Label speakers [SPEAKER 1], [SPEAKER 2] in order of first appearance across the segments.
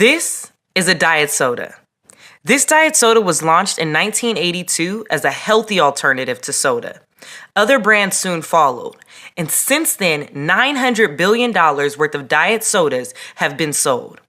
[SPEAKER 1] This is a diet soda. This diet soda was launched in 1982 as a healthy alternative to soda. Other brands soon followed, and since then, $900 billion worth of diet sodas have been sold.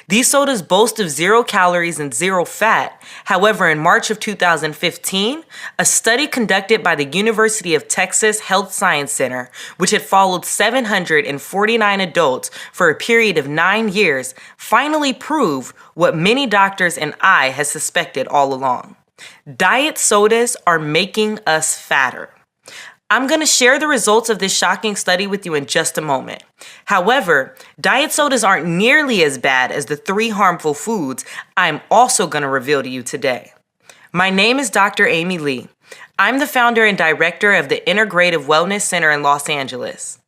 [SPEAKER 1] These sodas boast of 0 calories and 0 fat. However, in March of 2015, a study conducted by the University of Texas Health Science Center, which had followed 749 adults for a period of 9 years, finally proved what many doctors and I had suspected all along. Diet sodas are making us fatter. I'm going to share the results of this shocking study with you in just a moment. However, diet sodas aren't nearly as bad as the 3 harmful foods I'm also going to reveal to you today. My name is Dr. Amy Lee. I'm the founder and director of the Integrative Wellness Center in Los Angeles.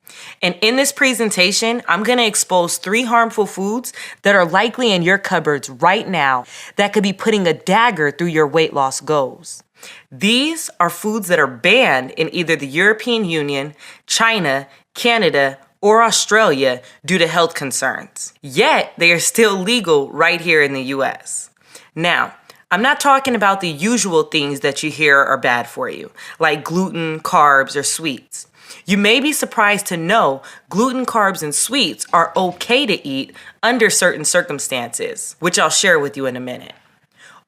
[SPEAKER 1] And in this presentation, I'm going to expose 3 harmful foods that are likely in your cupboards right now that could be putting a dagger through your weight loss goals. These are foods that are banned in either the European Union, China, Canada, or Australia due to health concerns. Yet, they are still legal right here in the US. Now, I'm not talking about the usual things that you hear are bad for you, like gluten, carbs, or sweets. You may be surprised to know gluten, carbs, and sweets are okay to eat under certain circumstances, which I'll share with you in a minute.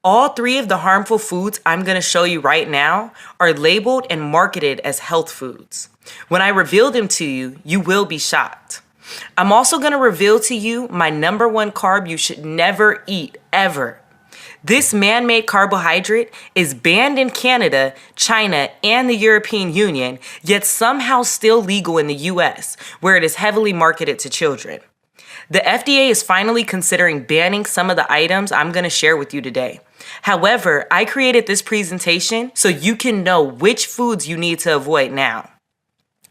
[SPEAKER 1] All 3 of the harmful foods I'm going to show you right now are labeled and marketed as health foods. When I reveal them to you, you will be shocked. I'm also going to reveal to you my number 1 carb you should never eat, ever. This man-made carbohydrate is banned in Canada, China, and the European Union, yet somehow still legal in the US, where it is heavily marketed to children. The FDA is finally considering banning some of the items I'm going to share with you today. However, I created this presentation so you can know which foods you need to avoid now.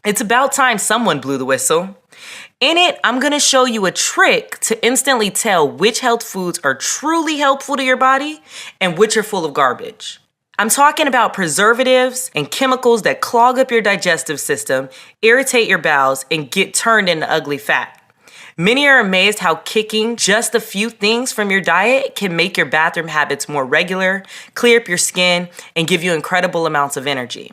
[SPEAKER 1] It's about time someone blew the whistle. In it, I'm going to show you a trick to instantly tell which health foods are truly helpful to your body and which are full of garbage. I'm talking about preservatives and chemicals that clog up your digestive system, irritate your bowels, and get turned into ugly fat. Many are amazed how kicking just a few things from your diet can make your bathroom habits more regular, clear up your skin, and give you incredible amounts of energy.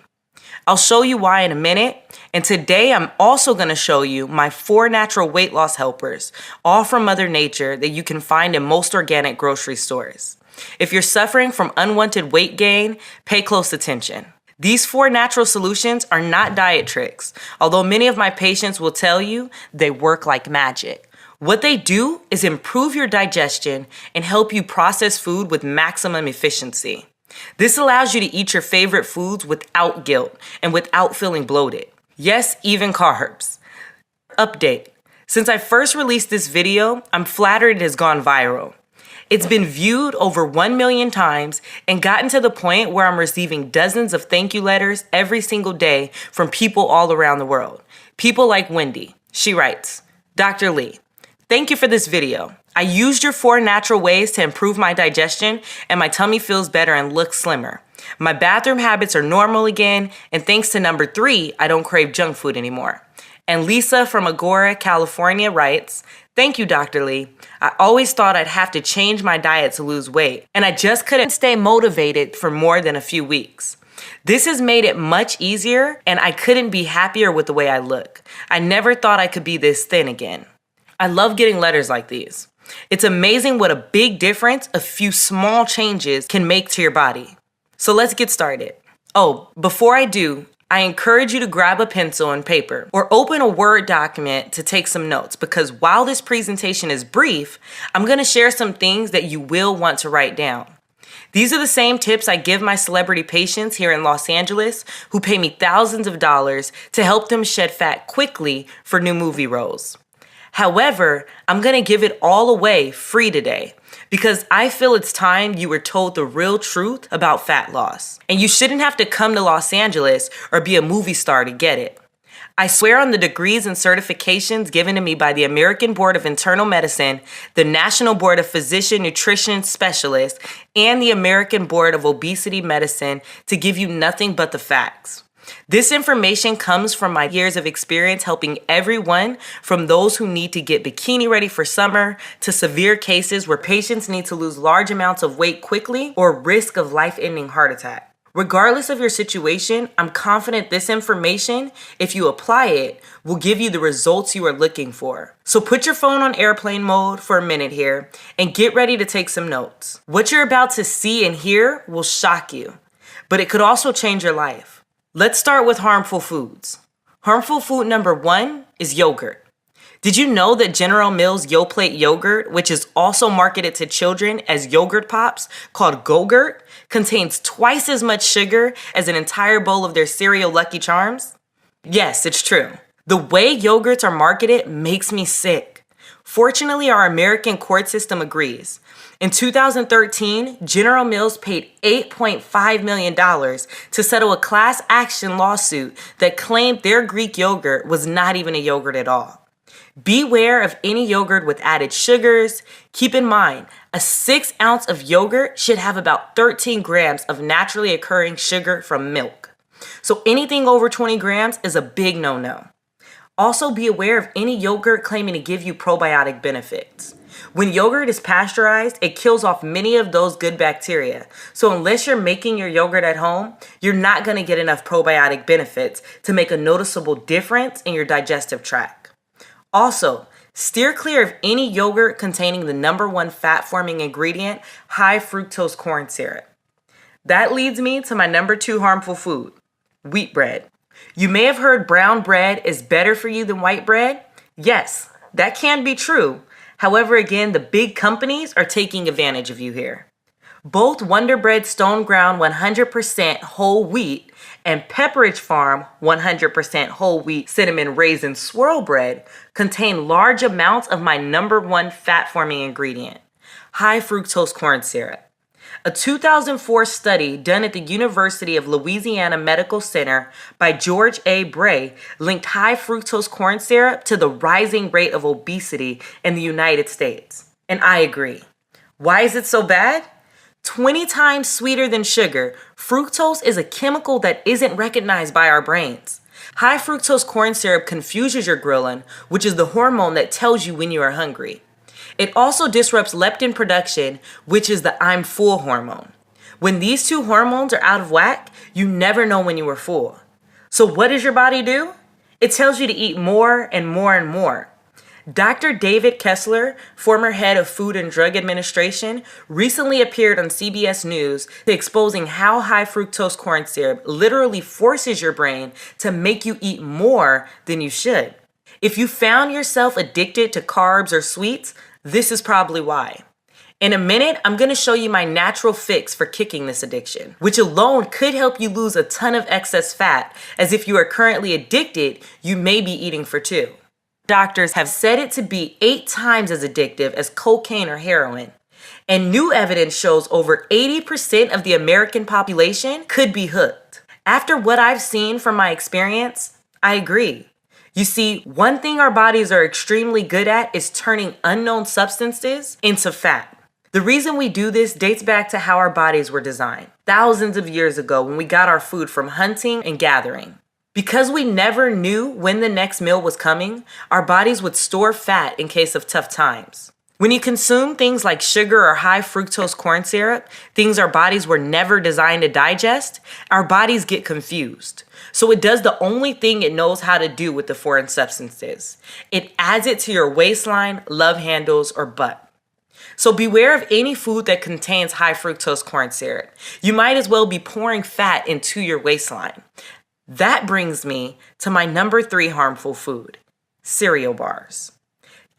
[SPEAKER 1] I'll show you why in a minute, and today I'm also going to show you my 4 natural weight loss helpers, all from Mother Nature that you can find in most organic grocery stores. If you're suffering from unwanted weight gain, pay close attention. These 4 natural solutions are not diet tricks, although many of my patients will tell you they work like magic. What they do is improve your digestion and help you process food with maximum efficiency. This allows you to eat your favorite foods without guilt and without feeling bloated. Yes, even carbs. Update. Since I first released this video, I'm flattered it has gone viral. It's been viewed over 1 million times and gotten to the point where I'm receiving dozens of thank you letters every single day from people all around the world. People like Wendy. She writes, Dr. Lee, thank you for this video. I used your 4 natural ways to improve my digestion and my tummy feels better and looks slimmer. My bathroom habits are normal again, and thanks to number 3, I don't crave junk food anymore. And Lisa from Agora, California writes, thank you, Dr. Lee. I always thought I'd have to change my diet to lose weight, and I just couldn't stay motivated for more than a few weeks. This has made it much easier, and I couldn't be happier with the way I look. I never thought I could be this thin again. I love getting letters like these. It's amazing what a big difference a few small changes can make to your body. So let's get started. Oh, before I do, I encourage you to grab a pencil and paper or open a Word document to take some notes because while this presentation is brief, I'm going to share some things that you will want to write down. These are the same tips I give my celebrity patients here in Los Angeles who pay me thousands of dollars to help them shed fat quickly for new movie roles. However, I'm going to give it all away free today because I feel it's time you were told the real truth about fat loss. And you shouldn't have to come to Los Angeles or be a movie star to get it. I swear on the degrees and certifications given to me by the American Board of Internal Medicine, the National Board of Physician Nutrition Specialists, and the American Board of Obesity Medicine to give you nothing but the facts. This information comes from my years of experience helping everyone from those who need to get bikini ready for summer to severe cases where patients need to lose large amounts of weight quickly or risk of life-ending heart attack. Regardless of your situation, I'm confident this information, if you apply it, will give you the results you are looking for. So put your phone on airplane mode for a minute here and get ready to take some notes. What you're about to see and hear will shock you, but it could also change your life. Let's start with harmful foods. Harmful food number 1 is yogurt. Did you know that General Mills Yoplait yogurt, which is also marketed to children as yogurt pops called Go-Gurt, contains twice as much sugar as an entire bowl of their cereal Lucky Charms? Yes, it's true. The way yogurts are marketed makes me sick. Fortunately, our American court system agrees. In 2013, General Mills paid $8.5 million to settle a class action lawsuit that claimed their Greek yogurt was not even a yogurt at all. Beware of any yogurt with added sugars. Keep in mind, a 6 ounce of yogurt should have about 13 grams of naturally occurring sugar from milk. So anything over 20 grams is a big no-no. Also be aware of any yogurt claiming to give you probiotic benefits. When yogurt is pasteurized, it kills off many of those good bacteria. So unless you're making your yogurt at home, you're not going to get enough probiotic benefits to make a noticeable difference in your digestive tract. Also, steer clear of any yogurt containing the number 1 fat-forming ingredient, high fructose corn syrup. That leads me to my number 2 harmful food, wheat bread. You may have heard brown bread is better for you than white bread. Yes, that can be true. However, again, the big companies are taking advantage of you here. Both Wonder Bread Stone Ground 100% whole wheat and Pepperidge Farm 100% whole wheat cinnamon raisin swirl bread contain large amounts of my number 1 fat-forming ingredient, high fructose corn syrup. A 2004 study done at the University of Louisiana Medical Center by George A. Bray linked high fructose corn syrup to the rising rate of obesity in the United States. And I agree. Why is it so bad? 20 times sweeter than sugar, fructose is a chemical that isn't recognized by our brains. High fructose corn syrup confuses your ghrelin, which is the hormone that tells you when you are hungry. It also disrupts leptin production, which is the I'm full hormone. When these 2 hormones are out of whack, you never know when you are full. So what does your body do? It tells you to eat more and more and more. Dr. David Kessler, former head of Food and Drug Administration, recently appeared on CBS News exposing how high fructose corn syrup literally forces your brain to make you eat more than you should. If you found yourself addicted to carbs or sweets, this is probably why. In a minute, I'm going to show you my natural fix for kicking this addiction, which alone could help you lose a ton of excess fat, as if you are currently addicted, you may be eating for 2. Doctors have said it to be 8 times as addictive as cocaine or heroin. And new evidence shows over 80% of the American population could be hooked. After what I've seen from my experience, I agree. You see, one thing our bodies are extremely good at is turning unknown substances into fat. The reason we do this dates back to how our bodies were designed, thousands of years ago when we got our food from hunting and gathering. Because we never knew when the next meal was coming, our bodies would store fat in case of tough times. When you consume things like sugar or high fructose corn syrup, things our bodies were never designed to digest, our bodies get confused. So it does the only thing it knows how to do with the foreign substances. It adds it to your waistline, love handles, or butt. So beware of any food that contains high fructose corn syrup. You might as well be pouring fat into your waistline. That brings me to my number 3 harmful food, cereal bars.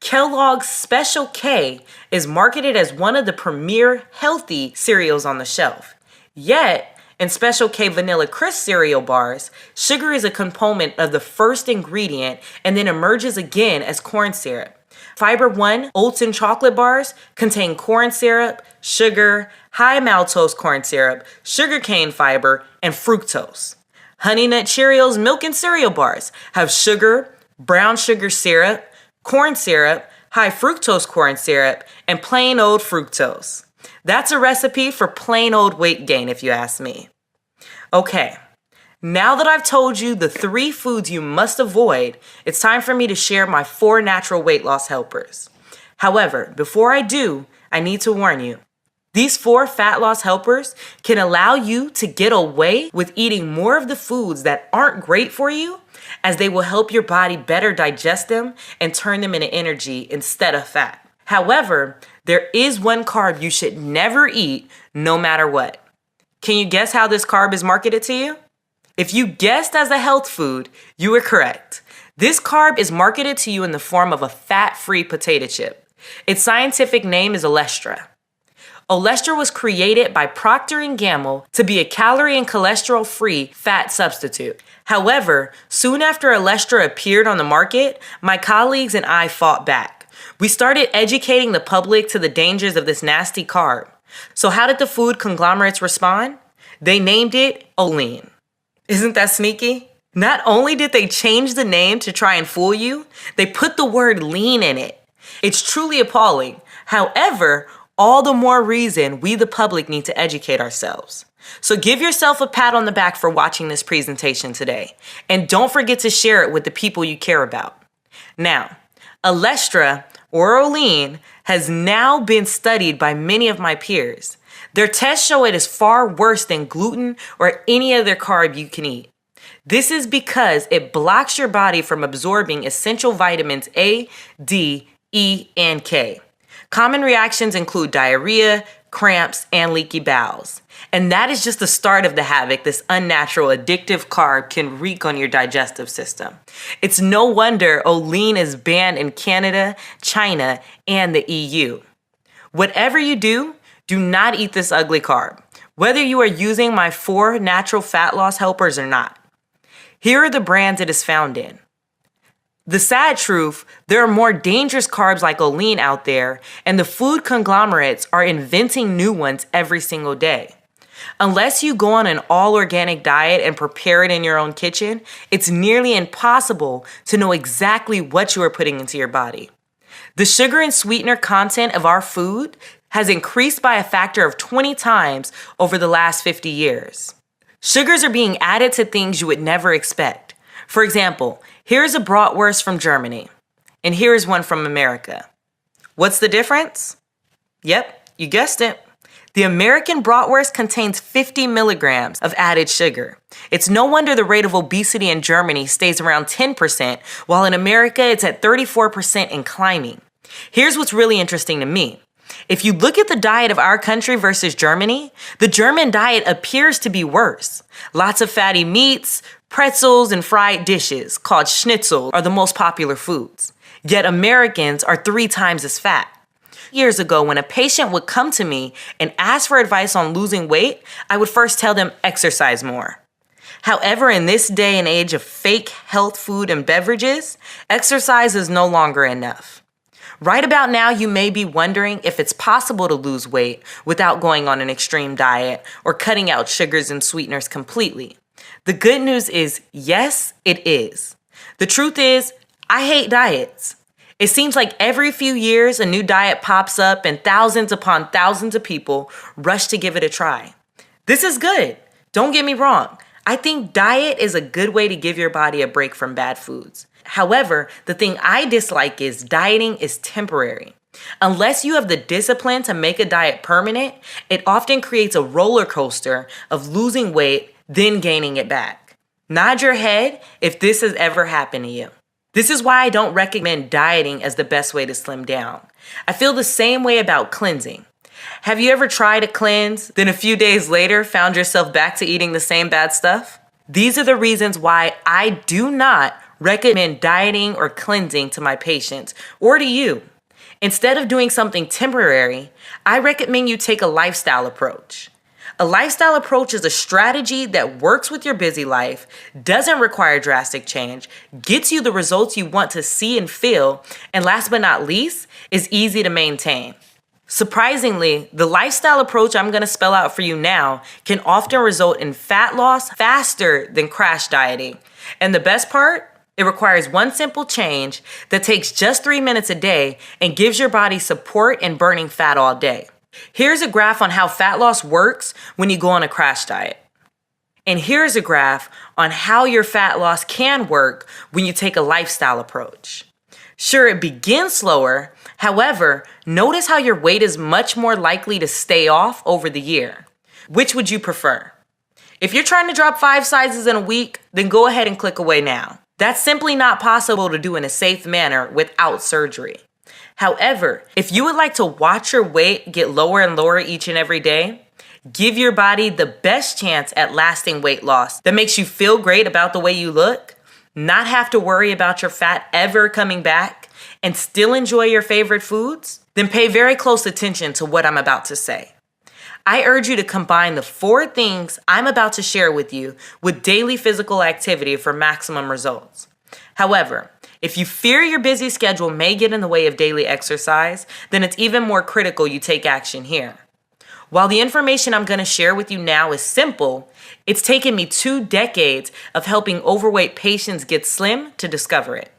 [SPEAKER 1] Kellogg's Special K is marketed as one of the premier healthy cereals on the shelf. Yet, in Special K Vanilla Crisp cereal bars, sugar is a component of the first ingredient and then emerges again as corn syrup. Fiber One oats and chocolate bars contain corn syrup, sugar, high maltose corn syrup, sugarcane fiber, and fructose. Honey Nut Cheerios milk and cereal bars have sugar, brown sugar syrup, corn syrup, high fructose corn syrup, and plain old fructose. That's a recipe for plain old weight gain if you ask me. Okay, Now that I've told you the 3 foods you must avoid, it's time for me to share my 4 natural weight loss helpers. However, before I do, I need to warn you. These 4 fat loss helpers can allow you to get away with eating more of the foods that aren't great for you, as they will help your body better digest them and turn them into energy instead of fat. However, there is one carb you should never eat no matter what. Can you guess how this carb is marketed to you? If you guessed as a health food, you were correct. This carb is marketed to you in the form of a fat-free potato chip. Its scientific name is Olestra. Olestra was created by Procter & Gamble to be a calorie and cholesterol-free fat substitute. However, soon after Olestra appeared on the market, my colleagues and I fought back. We started educating the public to the dangers of this nasty carb. So how did the food conglomerates respond? They named it Olean. Isn't that sneaky? Not only did they change the name to try and fool you, they put the word lean in it. It's truly appalling. However, all the more reason we the public need to educate ourselves. So give yourself a pat on the back for watching this presentation today. And don't forget to share it with the people you care about. Now, Olestra or Olean has now been studied by many of my peers. Their tests show it is far worse than gluten or any other carb you can eat. This is because it blocks your body from absorbing essential vitamins A, D, E, and K. Common reactions include diarrhea, cramps, and leaky bowels. And that is just the start of the havoc this unnatural, addictive carb can wreak on your digestive system. It's no wonder Olean is banned in Canada, China, and the EU. Whatever you do, do not eat this ugly carb, whether you are using my 4 natural fat loss helpers or not. Here are the brands it is found in. The sad truth, there are more dangerous carbs like Olean out there, and the food conglomerates are inventing new ones every single day. Unless you go on an all-organic diet and prepare it in your own kitchen, it's nearly impossible to know exactly what you are putting into your body. The sugar and sweetener content of our food has increased by a factor of 20 times over the last 50 years. Sugars are being added to things you would never expect. For example, here's a bratwurst from Germany, and here's one from America. What's the difference? Yep, you guessed it. The American bratwurst contains 50 milligrams of added sugar. It's no wonder the rate of obesity in Germany stays around 10%, while in America it's at 34% and climbing. Here's what's really interesting to me. If you look at the diet of our country versus Germany, the German diet appears to be worse. Lots of fatty meats, pretzels, and fried dishes, called schnitzel, are the most popular foods. Yet Americans are 3 times as fat. Years ago, when a patient would come to me and ask for advice on losing weight, I would first tell them exercise more. However, in this day and age of fake health food and beverages, exercise is no longer enough. Right about now, you may be wondering if it's possible to lose weight without going on an extreme diet or cutting out sugars and sweeteners completely. The good news is, yes, it is. The truth is, I hate diets. It seems like every few years a new diet pops up and thousands upon thousands of people rush to give it a try. This is good. Don't get me wrong. I think diet is a good way to give your body a break from bad foods. However, the thing I dislike is dieting is temporary. Unless you have the discipline to make a diet permanent, it often creates a roller coaster of losing weight, then gaining it back. Nod your head if this has ever happened to you. This is why I don't recommend dieting as the best way to slim down. I feel the same way about cleansing. Have you ever tried to cleanse, then a few days later found yourself back to eating the same bad stuff? These are the reasons why I do not recommend dieting or cleansing to my patients or to you. Instead of doing something temporary, I recommend you take a lifestyle approach. A lifestyle approach is a strategy that works with your busy life, doesn't require drastic change, gets you the results you want to see and feel, and last but not least, is easy to maintain. Surprisingly, the lifestyle approach I'm going to spell out for you now can often result in fat loss faster than crash dieting. And the best part? It requires one simple change that takes just 3 minutes a day and gives your body support in burning fat all day. Here's a graph on how fat loss works when you go on a crash diet. And here's a graph on how your fat loss can work when you take a lifestyle approach. Sure, it begins slower. However, notice how your weight is much more likely to stay off over the year. Which would you prefer? If you're trying to drop 5 sizes in a week, then go ahead and click away now. That's simply not possible to do in a safe manner without surgery. However, if you would like to watch your weight get lower and lower each and every day, give your body the best chance at lasting weight loss that makes you feel great about the way you look, not have to worry about your fat ever coming back, and still enjoy your favorite foods, then pay very close attention to what I'm about to say. I urge you to combine the 4 things I'm about to share with you with daily physical activity for maximum results. However, if you fear your busy schedule may get in the way of daily exercise, then it's even more critical you take action here. While the information I'm going to share with you now is simple, it's taken me 2 decades of helping overweight patients get slim to discover it.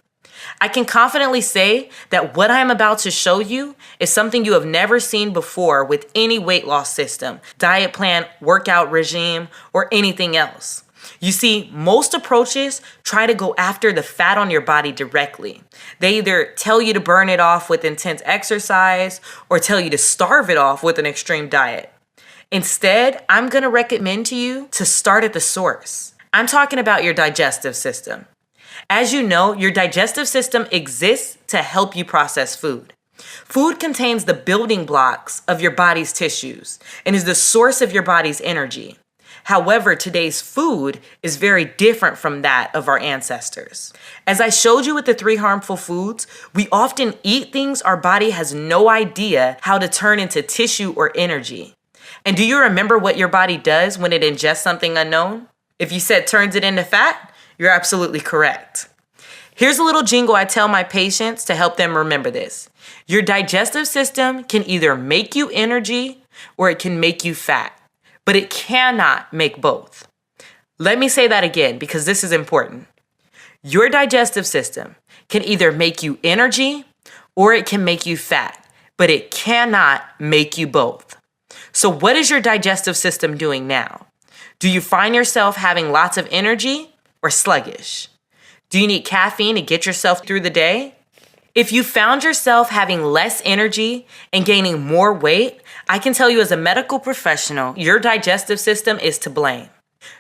[SPEAKER 1] I can confidently say that what I'm about to show you is something you have never seen before with any weight loss system, diet plan, workout regime, or anything else. You see, most approaches try to go after the fat on your body directly. They either tell you to burn it off with intense exercise or tell you to starve it off with an extreme diet. Instead, I'm going to recommend to you to start at the source. I'm talking about your digestive system. As you know, your digestive system exists to help you process food. Food contains the building blocks of your body's tissues and is the source of your body's energy. However, today's food is very different from that of our ancestors. As I showed you with the 3 harmful foods, we often eat things our body has no idea how to turn into tissue or energy. And do you remember what your body does when it ingests something unknown? If you said turns it into fat, you're absolutely correct. Here's a little jingle I tell my patients to help them remember this. Your digestive system can either make you energy or it can make you fat, but it cannot make both. Let me say that again because this is important. Your digestive system can either make you energy or it can make you fat, but it cannot make you both. So what is your digestive system doing now? Do you find yourself having lots of energy or sluggish? Do you need caffeine to get yourself through the day? If you found yourself having less energy and gaining more weight, I can tell you as a medical professional, your digestive system is to blame.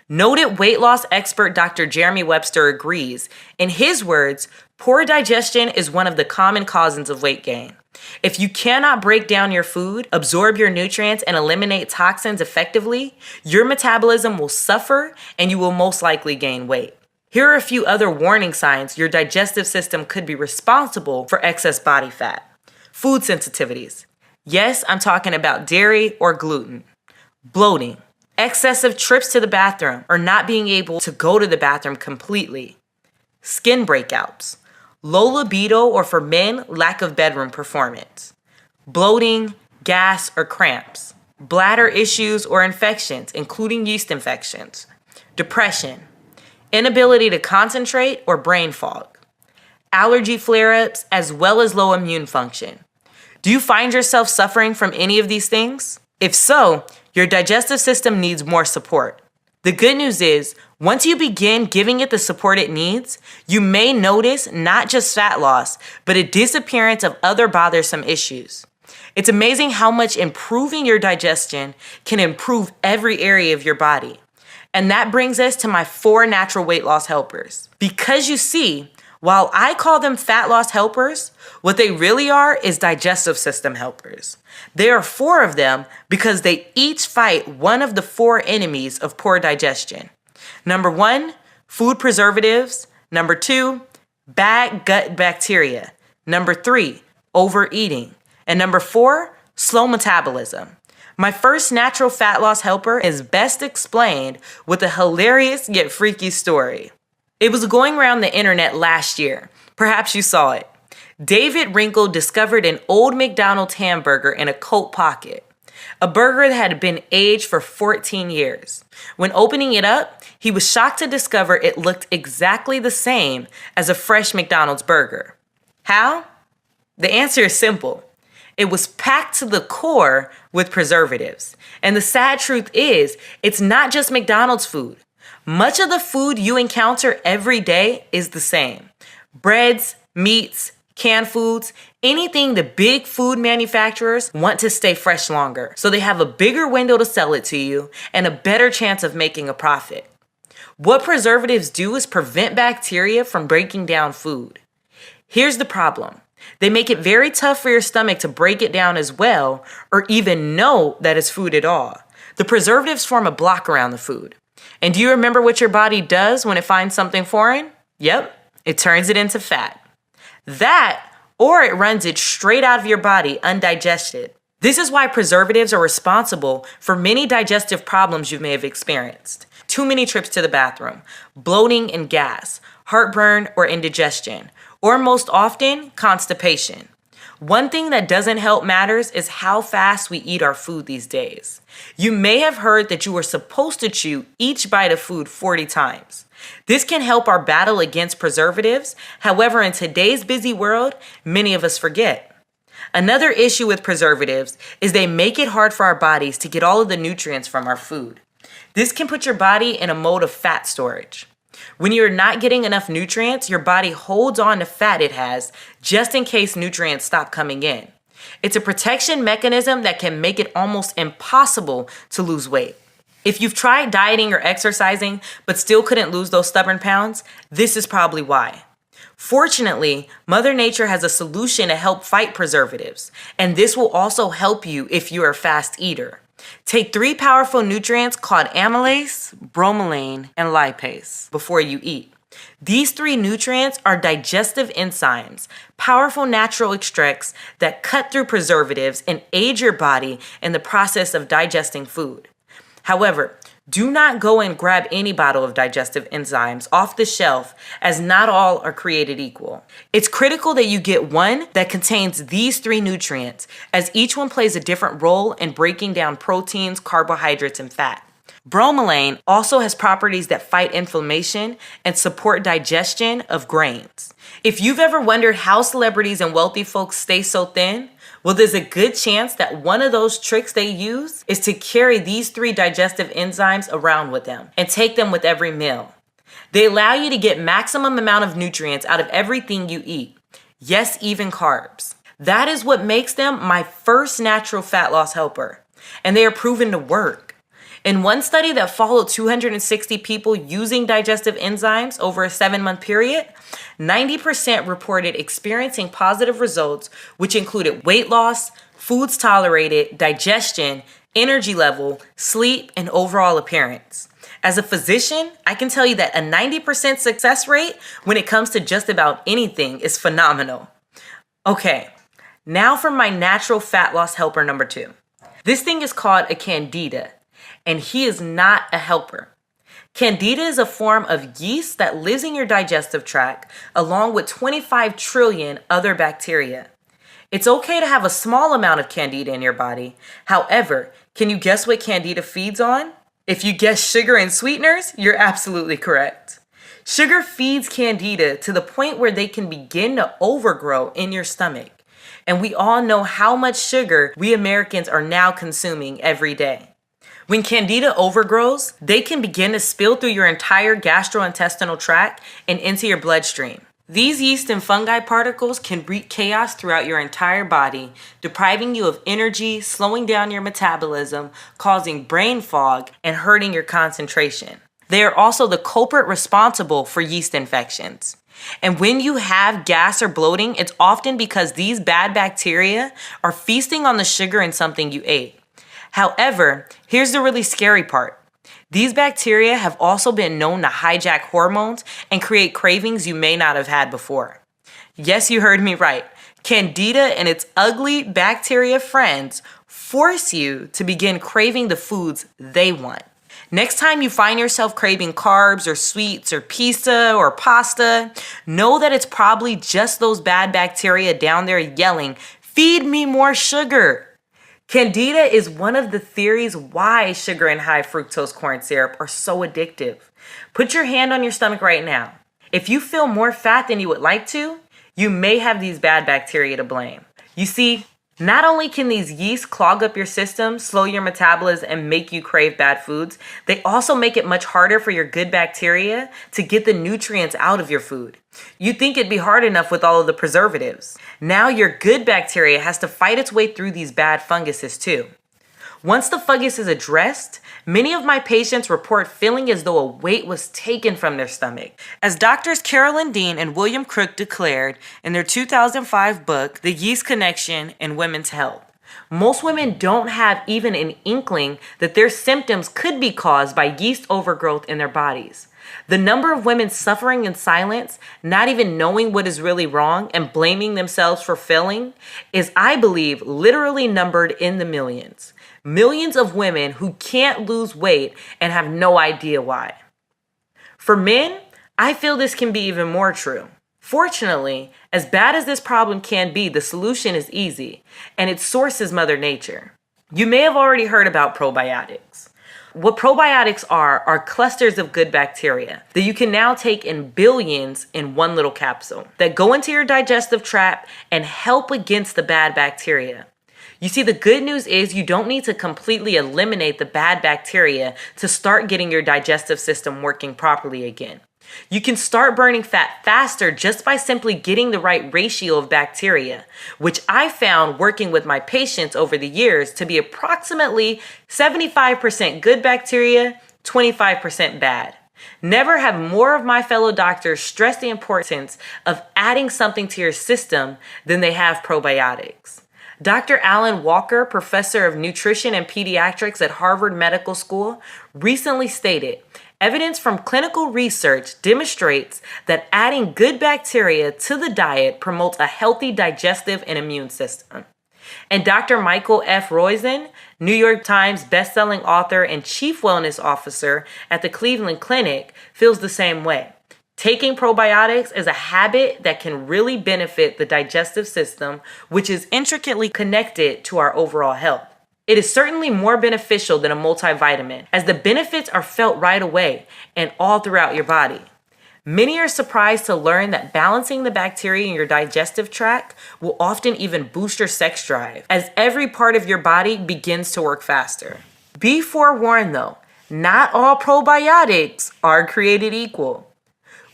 [SPEAKER 1] Noted weight loss expert Dr. Jeremy Webster agrees. In his words, poor digestion is one of the common causes of weight gain. If you cannot break down your food, absorb your nutrients, and eliminate toxins effectively, your metabolism will suffer and you will most likely gain weight. Here are a few other warning signs your digestive system could be responsible for excess body fat. Food sensitivities. Yes, I'm talking about dairy or gluten. Bloating. Excessive trips to the bathroom or not being able to go to the bathroom completely. Skin breakouts. Low libido or for men, lack of bedroom performance. Bloating, gas, or cramps. Bladder issues or infections, including yeast infections. Depression. Inability to concentrate or brain fog. Allergy flare-ups as well as low immune function. Do you find yourself suffering from any of these things? If so, your digestive system needs more support. The good news is, once you begin giving it the support it needs, you may notice not just fat loss, but a disappearance of other bothersome issues. It's amazing how much improving your digestion can improve every area of your body. And that brings us to my 4 natural weight loss helpers. Because you see, while I call them fat loss helpers, what they really are is digestive system helpers. There are 4 of them because they each fight one of the 4 enemies of poor digestion. Number 1, food preservatives. Number 2, bad gut bacteria. Number 3, overeating. And number 4, slow metabolism. My first natural fat loss helper is best explained with a hilarious yet freaky story. It was going around the internet last year. Perhaps you saw it. David Wrinkle discovered an old McDonald's hamburger in a coat pocket. A burger that had been aged for 14 years. When opening it up, he was shocked to discover it looked exactly the same as a fresh McDonald's burger. How? The answer is simple. It was packed to the core with preservatives. And the sad truth is, it's not just McDonald's food. Much of the food you encounter every day is the same. Breads, meats, canned foods, anything the big food manufacturers want to stay fresh longer, so they have a bigger window to sell it to you and a better chance of making a profit. What preservatives do is prevent bacteria from breaking down food. Here's the problem. They make it very tough for your stomach to break it down as well, or even know that it's food at all. The preservatives form a block around the food. And do you remember what your body does when it finds something foreign? Yep, it turns it into fat. That, or it runs it straight out of your body undigested. This is why preservatives are responsible for many digestive problems you may have experienced. Too many trips to the bathroom, bloating and gas, heartburn or indigestion, or most often, constipation. One thing that doesn't help matters is how fast we eat our food these days. You may have heard that you are supposed to chew each bite of food 40 times. This can help our battle against preservatives. However, in today's busy world, many of us forget. Another issue with preservatives is they make it hard for our bodies to get all of the nutrients from our food. This can put your body in a mode of fat storage. When you're not getting enough nutrients, your body holds on to fat it has just in case nutrients stop coming in. It's a protection mechanism that can make it almost impossible to lose weight. If you've tried dieting or exercising but still couldn't lose those stubborn pounds, this is probably why. Fortunately, Mother Nature has a solution to help fight preservatives, and this will also help you if you're a fast eater. Take 3 powerful nutrients called amylase, bromelain, and lipase before you eat. These 3 nutrients are digestive enzymes, powerful natural extracts that cut through preservatives and aid your body in the process of digesting food. However, do not go and grab any bottle of digestive enzymes off the shelf, as not all are created equal. It's critical that you get one that contains these 3 nutrients, as each one plays a different role in breaking down proteins, carbohydrates, and fat. Bromelain also has properties that fight inflammation and support digestion of grains. If you've ever wondered how celebrities and wealthy folks stay so thin, well, there's a good chance that one of those tricks they use is to carry these 3 digestive enzymes around with them and take them with every meal. They allow you to get maximum amount of nutrients out of everything you eat. Yes, even carbs. That is what makes them my first natural fat loss helper, and they are proven to work. In one study that followed 260 people using digestive enzymes over a 7-month period, 90% reported experiencing positive results, which included weight loss, foods tolerated, digestion, energy level, sleep, and overall appearance. As a physician, I can tell you that a 90% success rate when it comes to just about anything is phenomenal. Okay, now for my natural fat loss helper number 2. This thing is called a candida, and he is not a helper. Candida is a form of yeast that lives in your digestive tract along with 25 trillion other bacteria. It's okay to have a small amount of candida in your body. However, can you guess what candida feeds on? If you guess sugar and sweeteners, you're absolutely correct. Sugar feeds candida to the point where they can begin to overgrow in your stomach. And we all know how much sugar we Americans are now consuming every day. When candida overgrows, they can begin to spill through your entire gastrointestinal tract and into your bloodstream. These yeast and fungi particles can wreak chaos throughout your entire body, depriving you of energy, slowing down your metabolism, causing brain fog, and hurting your concentration. They are also the culprit responsible for yeast infections. And when you have gas or bloating, it's often because these bad bacteria are feasting on the sugar in something you ate. However, here's the really scary part. These bacteria have also been known to hijack hormones and create cravings you may not have had before. Yes, you heard me right. Candida and its ugly bacteria friends force you to begin craving the foods they want. Next time you find yourself craving carbs or sweets or pizza or pasta, know that it's probably just those bad bacteria down there yelling, "Feed me more sugar." Candida is one of the theories why sugar and high fructose corn syrup are so addictive. Put your hand on your stomach right now. If you feel more fat than you would like to, you may have these bad bacteria to blame. You see, Not only can these yeasts clog up your system, slow your metabolism, and make you crave bad foods, they also make it much harder for your good bacteria to get the nutrients out of your food. You'd think it'd be hard enough with all of the preservatives. Now your good bacteria has to fight its way through these bad funguses too. Once the fungus is addressed, many of my patients report feeling as though a weight was taken from their stomach. As doctors Carolyn Dean and William Crook declared in their 2005 book, The Yeast Connection in Women's Health, most women don't have even an inkling that their symptoms could be caused by yeast overgrowth in their bodies. The number of women suffering in silence, not even knowing what is really wrong and blaming themselves for failing, is, I believe, literally numbered in the millions. Millions of women who can't lose weight and have no idea why. For men, I feel this can be even more true. Fortunately, as bad as this problem can be, the solution is easy, and its source is Mother Nature. You may have already heard about probiotics. What probiotics are clusters of good bacteria that you can now take in billions in one little capsule that go into your digestive tract and help against the bad bacteria. You see, the good news is you don't need to completely eliminate the bad bacteria to start getting your digestive system working properly again. You can start burning fat faster just by simply getting the right ratio of bacteria, which I found working with my patients over the years to be approximately 75% good bacteria, 25% bad. Never have more of my fellow doctors stress the importance of adding something to your system than they have probiotics. Dr. Alan Walker, professor of nutrition and pediatrics at Harvard Medical School, recently stated, evidence from clinical research demonstrates that adding good bacteria to the diet promotes a healthy digestive and immune system. And Dr. Michael F. Roizen, New York Times bestselling author and chief wellness officer at the Cleveland Clinic, feels the same way. Taking probiotics is a habit that can really benefit the digestive system, which is intricately connected to our overall health. It is certainly more beneficial than a multivitamin, as the benefits are felt right away and all throughout your body. Many are surprised to learn that balancing the bacteria in your digestive tract will often even boost your sex drive, as every part of your body begins to work faster. Be forewarned though, not all probiotics are created equal.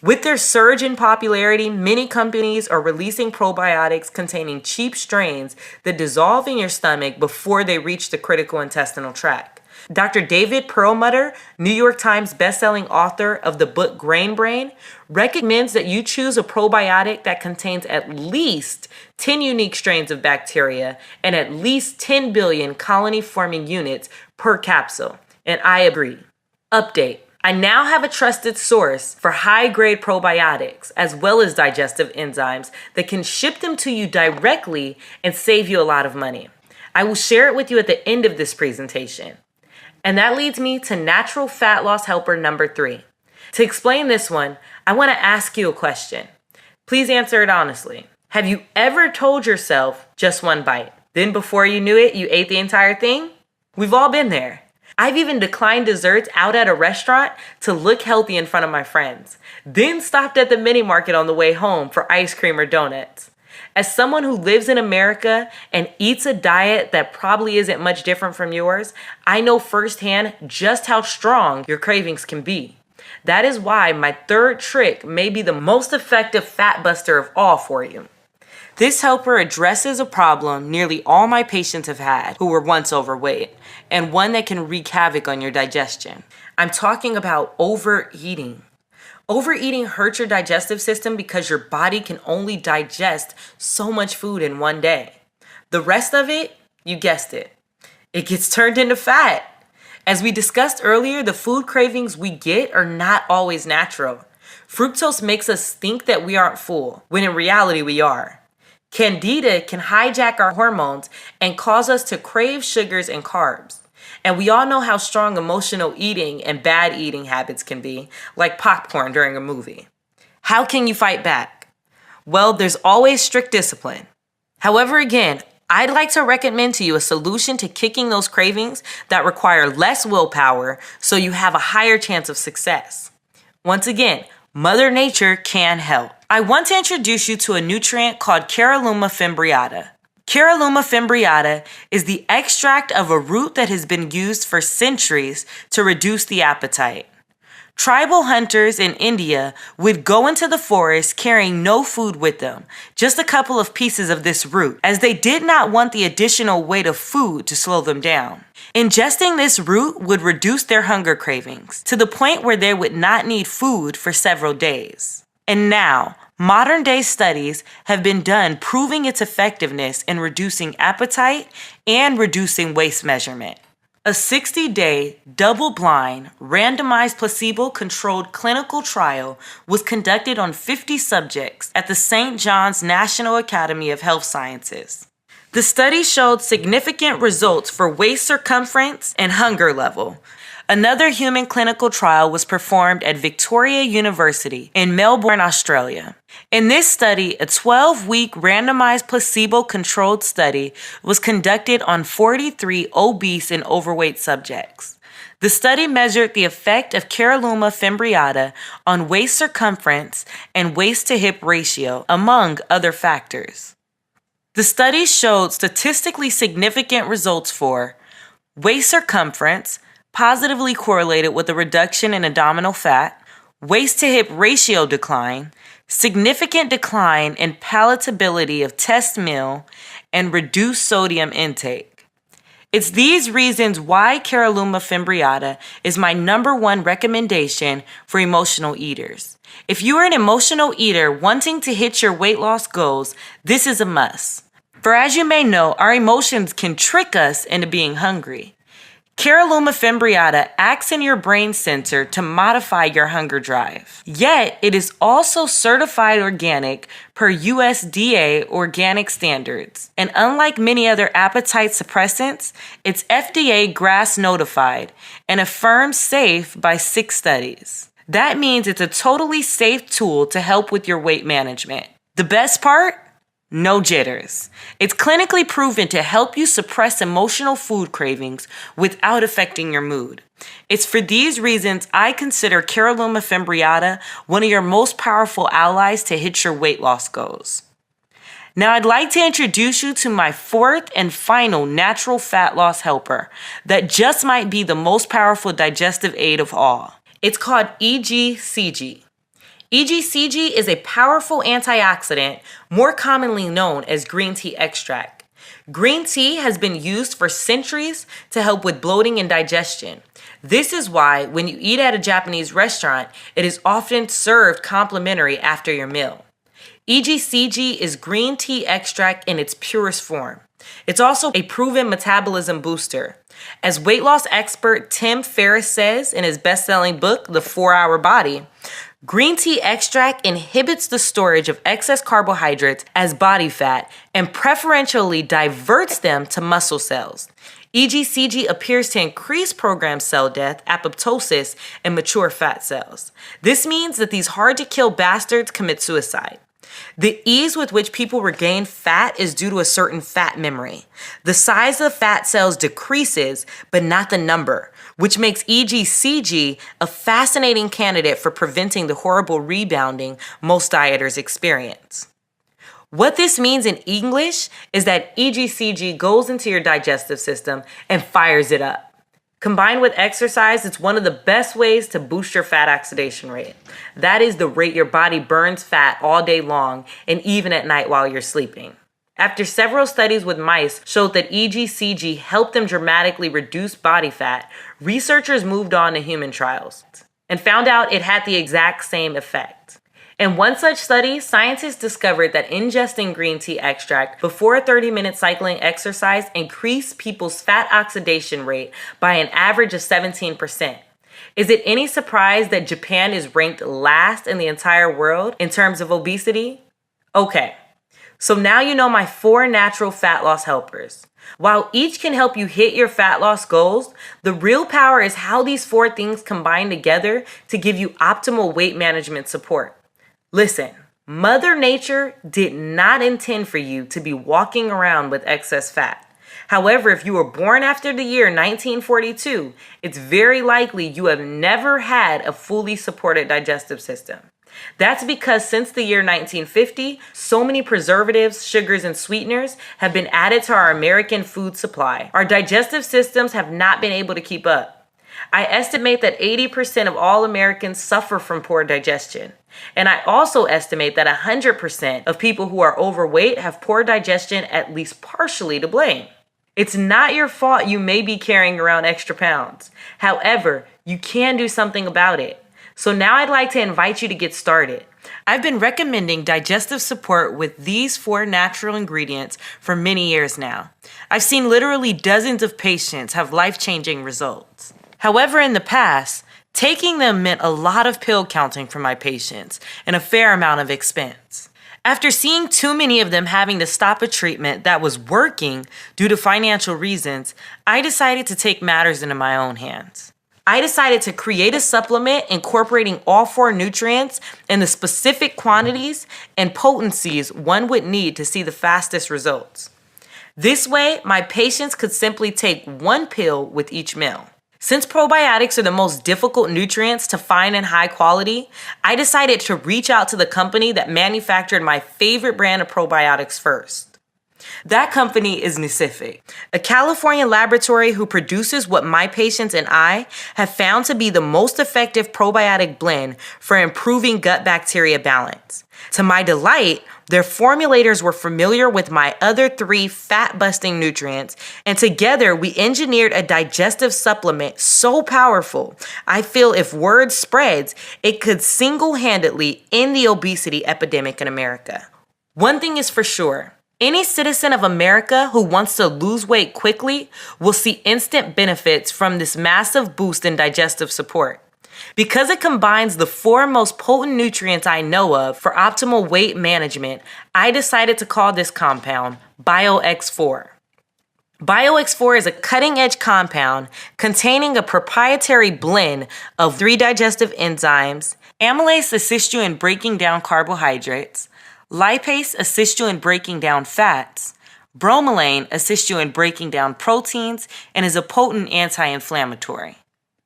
[SPEAKER 1] With their surge in popularity, many companies are releasing probiotics containing cheap strains that dissolve in your stomach before they reach the critical intestinal tract. Dr. David Perlmutter, New York Times bestselling author of the book Grain Brain, recommends that you choose a probiotic that contains at least 10 unique strains of bacteria and at least 10 billion colony-forming units per capsule. And I agree. Update. I now have a trusted source for high-grade probiotics as well as digestive enzymes that can ship them to you directly and save you a lot of money. I will share it with you at the end of this presentation. And that leads me to natural fat loss helper number 3. To explain this one, I want to ask you a question. Please answer it honestly. Have you ever told yourself just one bite? Then before you knew it, you ate the entire thing? We've all been there. I've even declined desserts out at a restaurant to look healthy in front of my friends, then stopped at the mini market on the way home for ice cream or donuts. As someone who lives in America and eats a diet that probably isn't much different from yours, I know firsthand just how strong your cravings can be. That is why my third trick may be the most effective fat buster of all for you. This helper addresses a problem nearly all my patients have had who were once overweight, and one that can wreak havoc on your digestion. I'm talking about overeating. Overeating hurts your digestive system because your body can only digest so much food in one day. The rest of it, you guessed it, it gets turned into fat. As we discussed earlier, the food cravings we get are not always natural. Fructose makes us think that we aren't full, when in reality we are. Candida can hijack our hormones and cause us to crave sugars and carbs. And we all know how strong emotional eating and bad eating habits can be, like popcorn during a movie. How can you fight back? Well, there's always strict discipline. However, again, I'd like to recommend to you a solution to kicking those cravings that require less willpower so you have a higher chance of success. Once again, Mother Nature can help. I want to introduce you to a nutrient called Caralluma fimbriata. Caralluma fimbriata is the extract of a root that has been used for centuries to reduce the appetite. Tribal hunters in India would go into the forest carrying no food with them, just a couple of pieces of this root, as they did not want the additional weight of food to slow them down. Ingesting this root would reduce their hunger cravings to the point where they would not need food for several days. And now, modern day studies have been done proving its effectiveness in reducing appetite and reducing waist measurement. A 60-day, double-blind, randomized placebo-controlled clinical trial was conducted on 50 subjects at the St. John's National Academy of Health Sciences. The study showed significant results for waist circumference and hunger level. Another human clinical trial was performed at Victoria University in Melbourne, Australia. In this study, a 12-week randomized placebo-controlled study was conducted on 43 obese and overweight subjects. The study measured the effect of Caralluma fimbriata on waist circumference and waist-to-hip ratio, among other factors. The study showed statistically significant results for waist circumference, positively correlated with a reduction in abdominal fat, waist-to-hip ratio decline, significant decline in palatability of test meal, and reduced sodium intake. It's these reasons why Caralluma fimbriata is my number one recommendation for emotional eaters. If you are an emotional eater wanting to hit your weight loss goals, this is a must. For as you may know, our emotions can trick us into being hungry. Caralluma fimbriata acts in your brain center to modify your hunger drive. Yet, it is also certified organic per USDA organic standards. And unlike many other appetite suppressants, it's FDA GRAS notified and affirmed safe by 6 studies. That means it's a totally safe tool to help with your weight management. The best part? No jitters. It's clinically proven to help you suppress emotional food cravings without affecting your mood. It's for these reasons I consider Caralluma fimbriata one of your most powerful allies to hit your weight loss goals. Now I'd like to introduce you to my 4th and final natural fat loss helper that just might be the most powerful digestive aid of all. It's called EGCG. EGCG is a powerful antioxidant, more commonly known as green tea extract. Green tea has been used for centuries to help with bloating and digestion. This is why when you eat at a Japanese restaurant, it is often served complimentary after your meal. EGCG is green tea extract in its purest form. It's also a proven metabolism booster. As weight loss expert Tim Ferriss says in his best-selling book, The 4-Hour Body, green tea extract inhibits the storage of excess carbohydrates as body fat and preferentially diverts them to muscle cells. EGCG appears to increase programmed cell death, apoptosis, and mature fat cells. This means that these hard-to-kill bastards commit suicide. The ease with which people regain fat is due to a certain fat memory. The size of fat cells decreases, but not the number, which makes EGCG a fascinating candidate for preventing the horrible rebounding most dieters experience. What this means in English is that EGCG goes into your digestive system and fires it up. Combined with exercise, it's one of the best ways to boost your fat oxidation rate. That is the rate your body burns fat all day long and even at night while you're sleeping. After several studies with mice showed that EGCG helped them dramatically reduce body fat, researchers moved on to human trials and found out it had the exact same effect. In one such study, scientists discovered that ingesting green tea extract before a 30-minute cycling exercise increased people's fat oxidation rate by an average of 17%. Is it any surprise that Japan is ranked last in the entire world in terms of obesity? Okay, so now you know my 4 natural fat loss helpers. While each can help you hit your fat loss goals, the real power is how these 4 things combine together to give you optimal weight management support. Listen, Mother Nature did not intend for you to be walking around with excess fat. However, if you were born after the year 1942, it's very likely you have never had a fully supported digestive system. That's because since the year 1950, so many preservatives, sugars, and sweeteners have been added to our American food supply. Our digestive systems have not been able to keep up. I estimate that 80% of all Americans suffer from poor digestion. And I also estimate that 100% of people who are overweight have poor digestion at least partially to blame. It's not your fault you may be carrying around extra pounds. However, you can do something about it. So now I'd like to invite you to get started. I've been recommending digestive support with these 4 natural ingredients for many years now. I've seen literally dozens of patients have life-changing results. However, in the past, taking them meant a lot of pill counting for my patients and a fair amount of expense. After seeing too many of them having to stop a treatment that was working due to financial reasons, I decided to take matters into my own hands. I decided to create a supplement incorporating all 4 nutrients in the specific quantities and potencies one would need to see the fastest results. This way, my patients could simply take 1 pill with each meal. Since probiotics are the most difficult nutrients to find in high quality, I decided to reach out to the company that manufactured my favorite brand of probiotics first. That company is Nucific, a California laboratory who produces what my patients and I have found to be the most effective probiotic blend for improving gut bacteria balance. To my delight, their formulators were familiar with my other 3 fat-busting nutrients, and together we engineered a digestive supplement so powerful, I feel if word spreads, it could single-handedly end the obesity epidemic in America. One thing is for sure. Any citizen of America who wants to lose weight quickly will see instant benefits from this massive boost in digestive support. Because it combines the 4 most potent nutrients I know of for optimal weight management, I decided to call this compound BioX4. BioX4 is a cutting-edge compound containing a proprietary blend of 3 digestive enzymes. Amylase assists you in breaking down carbohydrates. Lipase assists you in breaking down fats. Bromelain assists you in breaking down proteins and is a potent anti-inflammatory.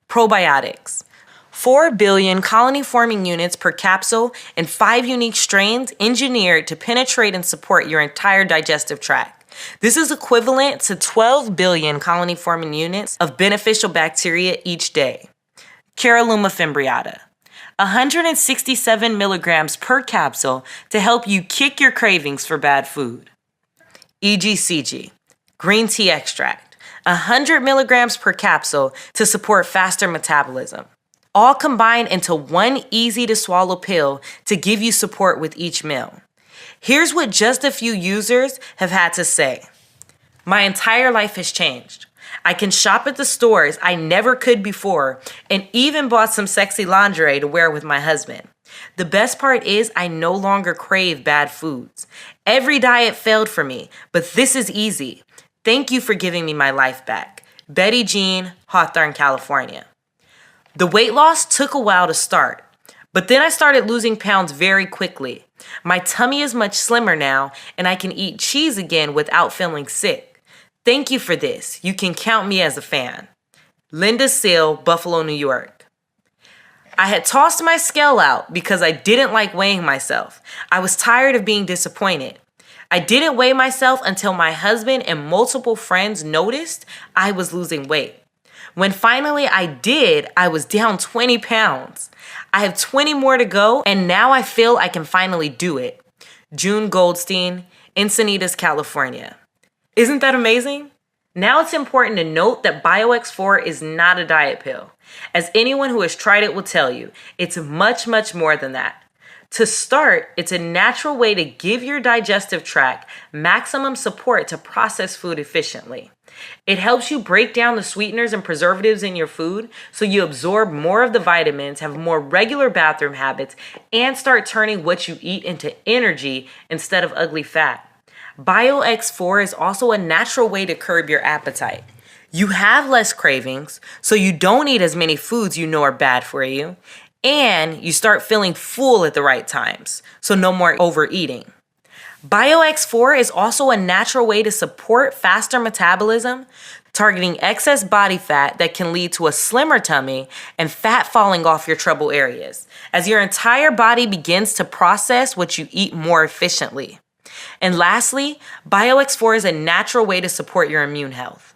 [SPEAKER 1] Probiotics. 4 billion colony-forming units per capsule and 5 unique strains engineered to penetrate and support your entire digestive tract. This is equivalent to 12 billion colony-forming units of beneficial bacteria each day. Caralluma fimbriata. 167 milligrams per capsule to help you kick your cravings for bad food. EGCG, green tea extract, 100 milligrams per capsule to support faster metabolism. All combined into 1 easy to swallow pill to give you support with each meal. Here's what just a few users have had to say. My entire life has changed. I can shop at the stores I never could before and even bought some sexy lingerie to wear with my husband. The best part is I no longer crave bad foods. Every diet failed for me, but this is easy. Thank you for giving me my life back. Betty Jean, Hawthorne, California. The weight loss took a while to start, but then I started losing pounds very quickly. My tummy is much slimmer now, and I can eat cheese again without feeling sick. Thank you for this. You can count me as a fan. Linda Seal, Buffalo, New York. I had tossed my scale out because I didn't like weighing myself. I was tired of being disappointed. I didn't weigh myself until my husband and multiple friends noticed I was losing weight. When finally I did, I was down 20 pounds. I have 20 more to go, and now I feel I can finally do it. June Goldstein, Encinitas, California. Isn't that amazing? Now it's important to note that BioX4 is not a diet pill. As anyone who has tried it will tell you, it's much, much more than that. To start, it's a natural way to give your digestive tract maximum support to process food efficiently. It helps you break down the sweeteners and preservatives in your food so you absorb more of the vitamins, have more regular bathroom habits, and start turning what you eat into energy instead of ugly fat. BioX4 is also a natural way to curb your appetite. You have less cravings, so you don't eat as many foods you know are bad for you, and you start feeling full at the right times, so no more overeating. BioX4 is also a natural way to support faster metabolism, targeting excess body fat that can lead to a slimmer tummy and fat falling off your trouble areas, as your entire body begins to process what you eat more efficiently. And lastly, BioX4 is a natural way to support your immune health.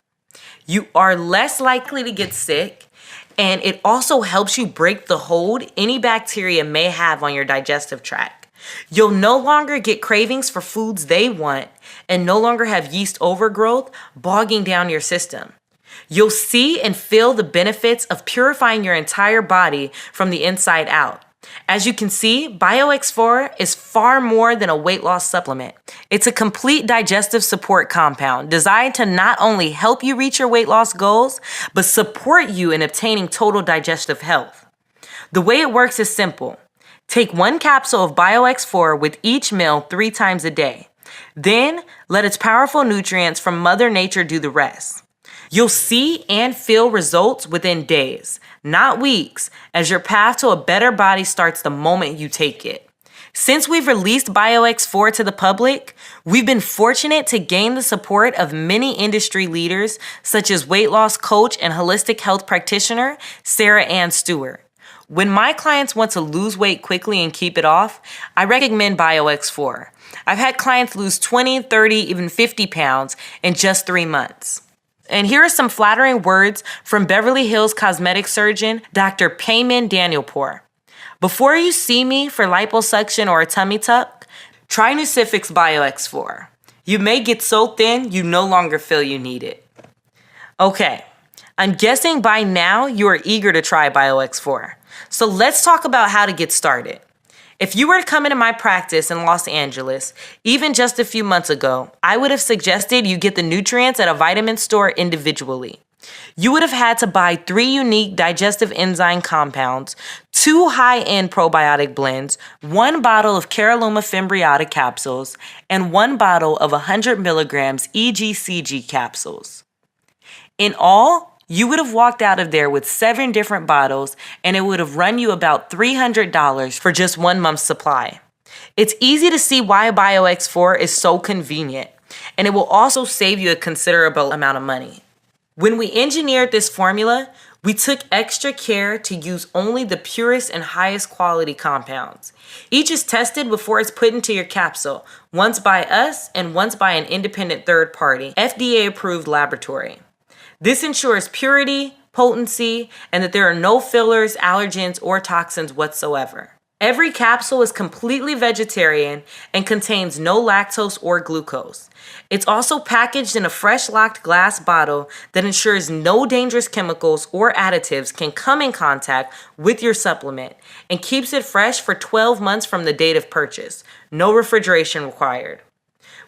[SPEAKER 1] You are less likely to get sick, and it also helps you break the hold any bacteria may have on your digestive tract. You'll no longer get cravings for foods they want and no longer have yeast overgrowth bogging down your system. You'll see and feel the benefits of purifying your entire body from the inside out. As you can see, BioX4 is far more than a weight loss supplement. It's a complete digestive support compound designed to not only help you reach your weight loss goals, but support you in obtaining total digestive health. The way it works is simple. Take 1 capsule of BioX4 with each meal 3 times a day. Then let its powerful nutrients from Mother Nature do the rest. You'll see and feel results within days, not weeks, as your path to a better body starts the moment you take it. Since we've released BioX4 to the public, we've been fortunate to gain the support of many industry leaders, such as weight loss coach and holistic health practitioner Sarah Ann Stewart. When my clients want to lose weight quickly and keep it off, I recommend BioX4. I've had clients lose 20, 30, even 50 pounds in just 3 months. And here are some flattering words from Beverly Hills cosmetic surgeon Dr. Payman Danielpour. Before you see me for liposuction or a tummy tuck, try Nucifix BioX4. You may get so thin you no longer feel you need it. Okay, I'm guessing by now you are eager to try BioX4. So let's talk about how to get started. If you were to come into my practice in Los Angeles, even just a few months ago, I would have suggested you get the nutrients at a vitamin store individually. You would have had to buy 3 unique digestive enzyme compounds, 2 high-end probiotic blends, 1 bottle of Caralluma Fimbriata capsules, and 1 bottle of 100 milligrams EGCG capsules. In all, you would have walked out of there with 7 different bottles, and it would have run you about $300 for just 1 month's supply. It's easy to see why BioX4 is so convenient, and it will also save you a considerable amount of money. When we engineered this formula, we took extra care to use only the purest and highest quality compounds. Each is tested before it's put into your capsule, once by us and once by an independent third-party, FDA-approved laboratory. This ensures purity, potency, and that there are no fillers, allergens, or toxins whatsoever. Every capsule is completely vegetarian and contains no lactose or glucose. It's also packaged in a fresh locked glass bottle that ensures no dangerous chemicals or additives can come in contact with your supplement and keeps it fresh for 12 months from the date of purchase. No refrigeration required.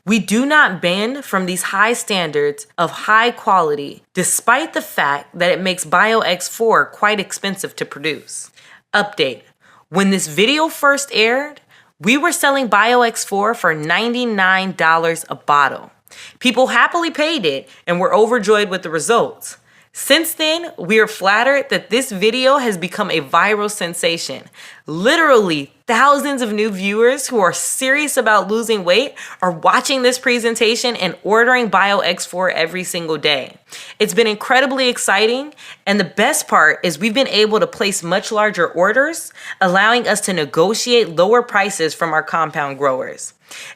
[SPEAKER 1] We do not bend from these high standards of high quality, despite the fact that it makes BioX4 quite expensive to produce. Update. When this video first aired, we were selling BioX4 for $99 a bottle. People happily paid it and were overjoyed with the results. Since then, we are flattered that this video has become a viral sensation. Literally, thousands of new viewers who are serious about losing weight are watching this presentation and ordering BioX4 every single day. It's been incredibly exciting, and the best part is we've been able to place much larger orders, allowing us to negotiate lower prices from our compound growers.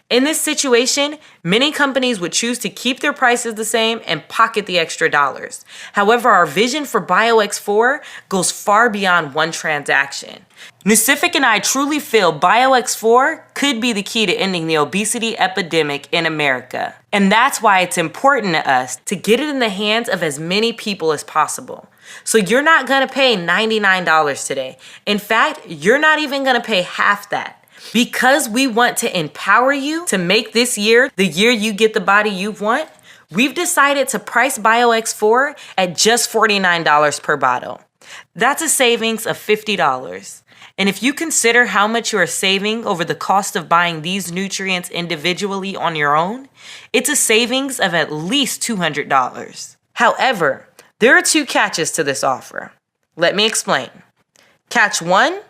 [SPEAKER 1] In this situation, many companies would choose to keep their prices the same and pocket the extra dollars. However, our vision for BioX4 goes far beyond one transaction. Nucific and I truly feel BioX4 could be the key to ending the obesity epidemic in America. And that's why it's important to us to get it in the hands of as many people as possible. So you're not gonna pay $99 today. In fact, you're not even gonna pay half that. Because we want to empower you to make this year the year you get the body you want, we've decided to price BioX4 at just $49 per bottle. That's a savings of $50. And if you consider how much you are saving over the cost of buying these nutrients individually on your own, it's a savings of at least $200. However, there are 2 catches to this offer. Let me explain. Catch 1,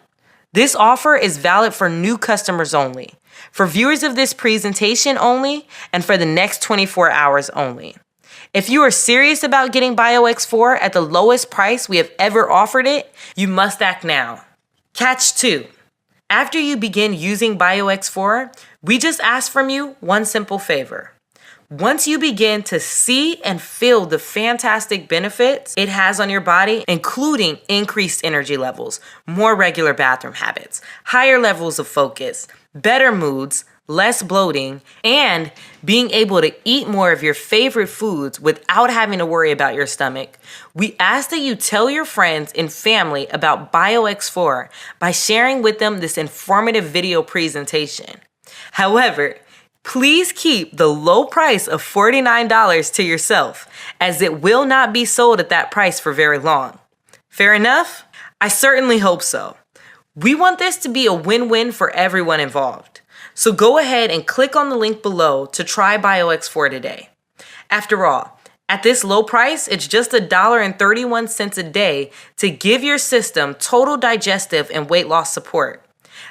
[SPEAKER 1] This offer is valid for new customers only, for viewers of this presentation only, and for the next 24 hours only. If you are serious about getting BioX4 at the lowest price we have ever offered it, you must act now. Catch 2. After you begin using BioX4, we just ask from you one simple favor. Once you begin to see and feel the fantastic benefits it has on your body, including increased energy levels, more regular bathroom habits, higher levels of focus, better moods, less bloating, and being able to eat more of your favorite foods without having to worry about your stomach, we ask that you tell your friends and family about BioX4 by sharing with them this informative video presentation. However, please keep the low price of $49 to yourself, as it will not be sold at that price for very long. Fair enough? I certainly hope so. We want this to be a win-win for everyone involved. So go ahead and click on the link below to try BioX4 today. After all, at this low price, it's just $1.31 a day to give your system total digestive and weight loss support.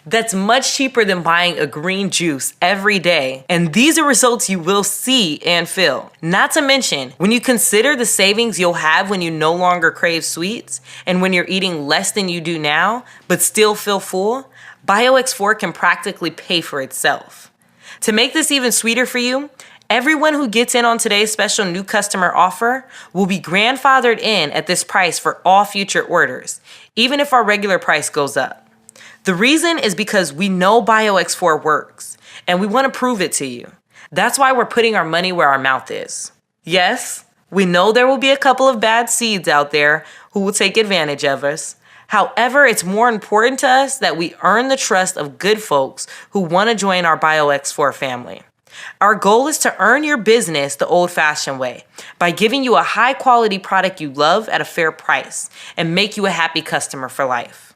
[SPEAKER 1] That's much cheaper than buying a green juice every day, and these are results you will see and feel. Not to mention, when you consider the savings you'll have when you no longer crave sweets, and when you're eating less than you do now, but still feel full, BioX4 can practically pay for itself. To make this even sweeter for you, everyone who gets in on today's special new customer offer will be grandfathered in at this price for all future orders, even if our regular price goes up. The reason is because we know BioX4 works, and we want to prove it to you. That's why we're putting our money where our mouth is. Yes, we know there will be a couple of bad seeds out there who will take advantage of us. However, it's more important to us that we earn the trust of good folks who want to join our BioX4 family. Our goal is to earn your business the old-fashioned way by giving you a high-quality product you love at a fair price and make you a happy customer for life.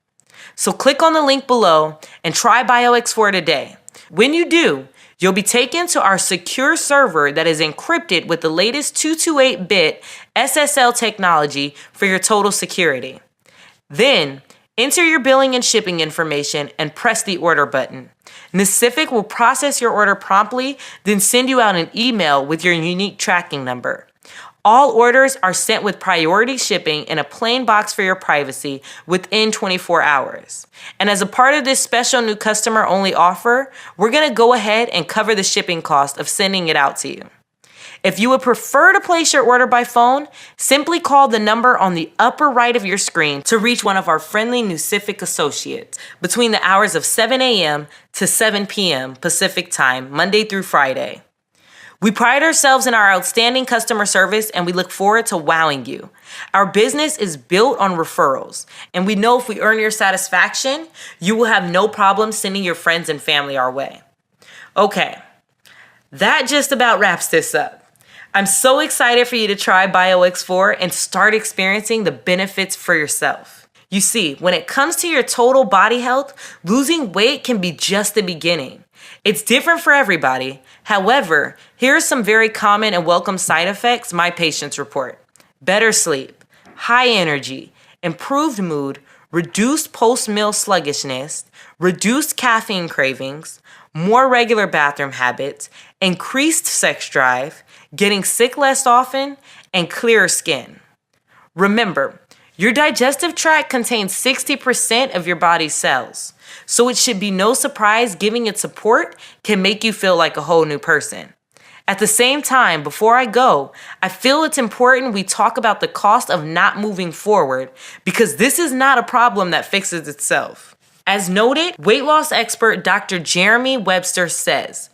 [SPEAKER 1] So click on the link below and try BioX4 today. When you do, you'll be taken to our secure server that is encrypted with the latest 228-bit SSL technology for your total security. Then, enter your billing and shipping information and press the order button. Nacific will process your order promptly, then send you out an email with your unique tracking number. All orders are sent with priority shipping in a plain box for your privacy within 24 hours. And as a part of this special new customer-only offer, we're going to go ahead and cover the shipping cost of sending it out to you. If you would prefer to place your order by phone, simply call the number on the upper right of your screen to reach one of our friendly Nacific associates between the hours of 7 a.m. to 7 p.m. Pacific Time, Monday through Friday. We pride ourselves in our outstanding customer service, and we look forward to wowing you. Our business is built on referrals, and we know if we earn your satisfaction, you will have no problem sending your friends and family our way. Okay, that just about wraps this up. I'm so excited for you to try BioX4 and start experiencing the benefits for yourself. You see, when it comes to your total body health, losing weight can be just the beginning. It's different for everybody. However, here are some very common and welcome side effects my patients report. Better sleep, high energy, improved mood, reduced post-meal sluggishness, reduced caffeine cravings, more regular bathroom habits, increased sex drive, getting sick less often, and clearer skin. Remember, your digestive tract contains 60% of your body's cells, so it should be no surprise giving it support can make you feel like a whole new person. At the same time, before I go, I feel it's important we talk about the cost of not moving forward, because this is not a problem that fixes itself. As noted, weight loss expert Dr. Jeremy Webster says,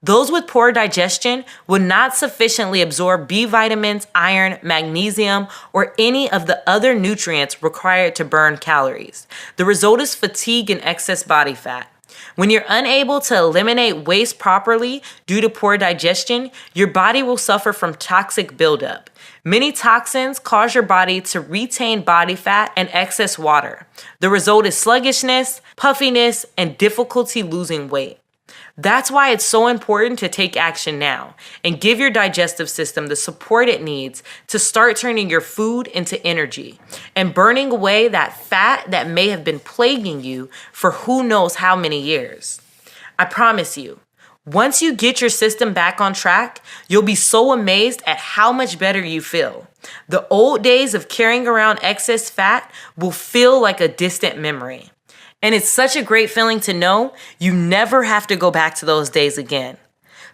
[SPEAKER 1] those with poor digestion would not sufficiently absorb B vitamins, iron, magnesium, or any of the other nutrients required to burn calories. The result is fatigue and excess body fat. When you're unable to eliminate waste properly due to poor digestion, your body will suffer from toxic buildup. Many toxins cause your body to retain body fat and excess water. The result is sluggishness, puffiness, and difficulty losing weight. That's why it's so important to take action now and give your digestive system the support it needs to start turning your food into energy and burning away that fat that may have been plaguing you for who knows how many years. I promise you, once you get your system back on track, you'll be so amazed at how much better you feel. The old days of carrying around excess fat will feel like a distant memory. And it's such a great feeling to know you never have to go back to those days again.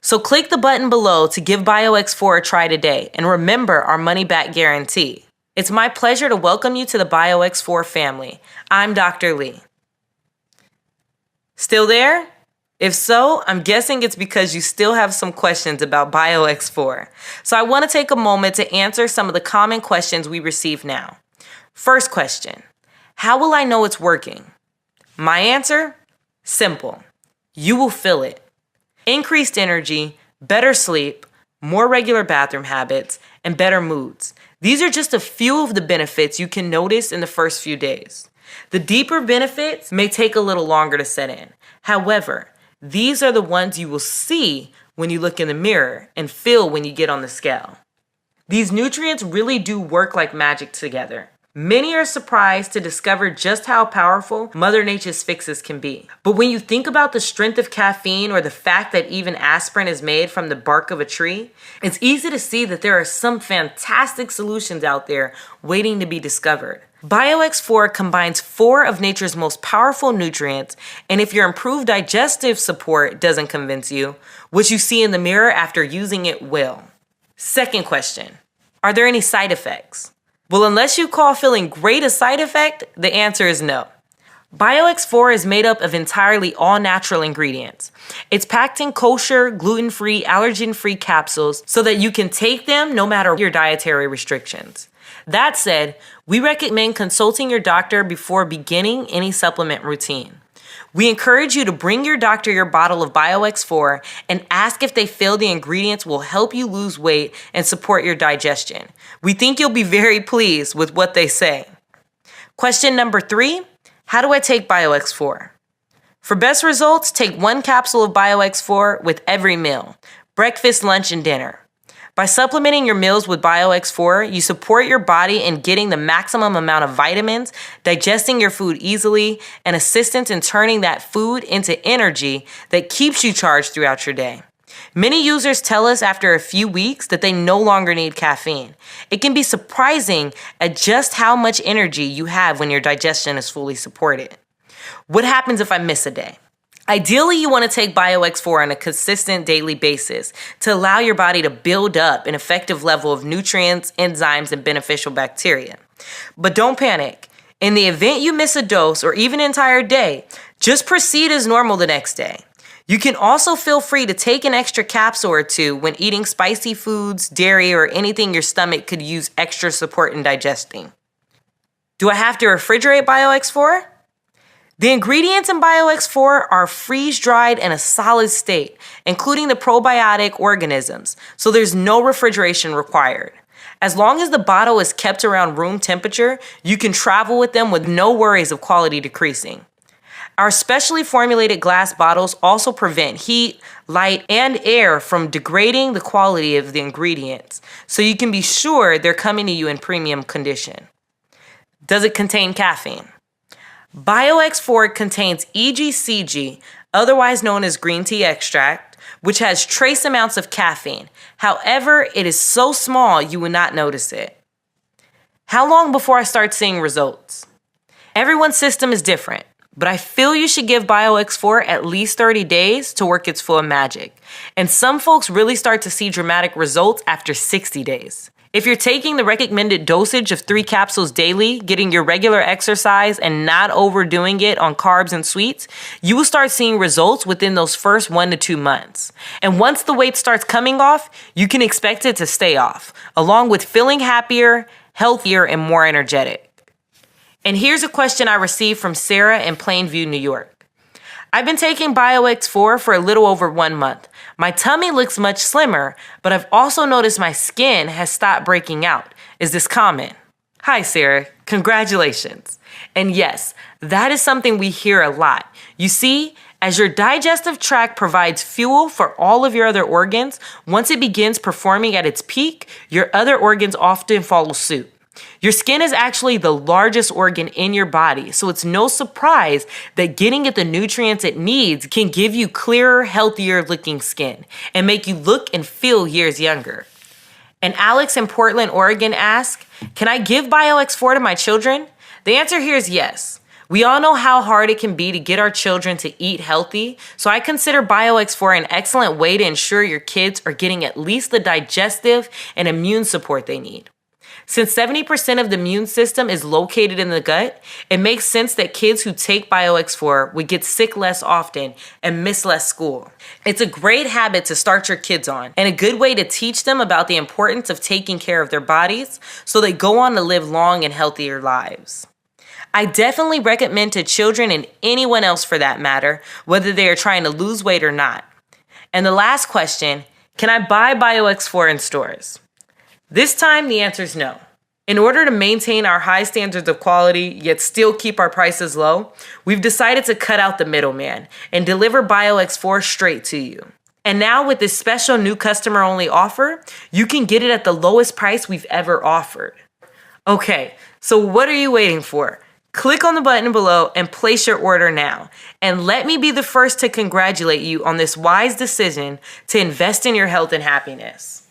[SPEAKER 1] So click the button below to give BioX4 a try today and remember our money back guarantee. It's my pleasure to welcome you to the BioX4 family. I'm Dr. Lee. Still there? If so, I'm guessing it's because you still have some questions about BioX4. So I want to take a moment to answer some of the common questions we receive now. First question, how will I know it's working? My answer? Simple. You will feel it. Increased energy, better sleep, more regular bathroom habits, and better moods. These are just a few of the benefits you can notice in the first few days. The deeper benefits may take a little longer to set in. However, these are the ones you will see when you look in the mirror and feel when you get on the scale. These nutrients really do work like magic together. Many are surprised to discover just how powerful Mother Nature's fixes can be. But when you think about the strength of caffeine or the fact that even aspirin is made from the bark of a tree, it's easy to see that there are some fantastic solutions out there waiting to be discovered. BioX4 combines 4 of nature's most powerful nutrients, and if your improved digestive support doesn't convince you, what you see in the mirror after using it will. Second question, are there any side effects? Well, unless you call feeling great a side effect, the answer is no. BioX4 is made up of entirely all-natural ingredients. It's packed in kosher, gluten-free, allergen-free capsules so that you can take them no matter your dietary restrictions. That said, we recommend consulting your doctor before beginning any supplement routine. We encourage you to bring your doctor your bottle of BioX4 and ask if they feel the ingredients will help you lose weight and support your digestion. We think you'll be very pleased with what they say. Question number 3, how do I take BioX4? For best results, take 1 capsule of BioX4 with every meal, breakfast, lunch, and dinner. By supplementing your meals with BioX4, you support your body in getting the maximum amount of vitamins, digesting your food easily, and assistance in turning that food into energy that keeps you charged throughout your day. Many users tell us after a few weeks that they no longer need caffeine. It can be surprising at just how much energy you have when your digestion is fully supported. What happens if I miss a day? Ideally, you want to take BioX4 on a consistent daily basis to allow your body to build up an effective level of nutrients, enzymes, and beneficial bacteria. But don't panic. In the event you miss a dose or even an entire day, just proceed as normal the next day. You can also feel free to take an extra capsule or 2 when eating spicy foods, dairy, or anything your stomach could use extra support in digesting. Do I have to refrigerate BioX4? The ingredients in BioX4 are freeze-dried in a solid state, including the probiotic organisms, so there's no refrigeration required. As long as the bottle is kept around room temperature, you can travel with them with no worries of quality decreasing. Our specially formulated glass bottles also prevent heat, light, and air from degrading the quality of the ingredients, so you can be sure they're coming to you in premium condition. Does it contain caffeine? BioX4 contains EGCG, otherwise known as green tea extract, which has trace amounts of caffeine. However, it is so small you will not notice it. How long before I start seeing results? Everyone's system is different, but I feel you should give BioX4 at least 30 days to work its full magic. And some folks really start to see dramatic results after 60 days. If you're taking the recommended dosage of 3 capsules daily, getting your regular exercise, and not overdoing it on carbs and sweets, you will start seeing results within those first 1 to 2 months. And once the weight starts coming off, you can expect it to stay off, along with feeling happier, healthier, and more energetic. And here's a question I received from Sarah in Plainview, New York. I've been taking BioX4 for a little over 1 month. My tummy looks much slimmer, but I've also noticed my skin has stopped breaking out. Is this common? Hi, Sarah. Congratulations. And yes, that is something we hear a lot. You see, As your digestive tract provides fuel for all of your other organs, once it begins performing at its peak, your other organs often follow suit. Your skin is actually the largest organ in your body, so it's no surprise that getting it the nutrients it needs can give you clearer, healthier looking skin and make you look and feel years younger. And Alex in Portland, Oregon asks, can I give BioX4 to my children? The answer here is yes. We all know how hard it can be to get our children to eat healthy, so I consider BioX4 an excellent way to ensure your kids are getting at least the digestive and immune support they need. Since 70% of the immune system is located in the gut, it makes sense that kids who take BioX4 would get sick less often and miss less school. It's a great habit to start your kids on and a good way to teach them about the importance of taking care of their bodies so they go on to live long and healthier lives. I definitely recommend to children and anyone else for that matter, whether they are trying to lose weight or not. And the last question, can I buy BioX4 in stores? This time, the answer is no. In order to maintain our high standards of quality, yet still keep our prices low, we've decided to cut out the middleman and deliver BioX4 straight to you. And now with this special new customer-only offer, you can get it at the lowest price we've ever offered. Okay, so what are you waiting for? Click on the button below and place your order now. And let me be the first to congratulate you on this wise decision to invest in your health and happiness.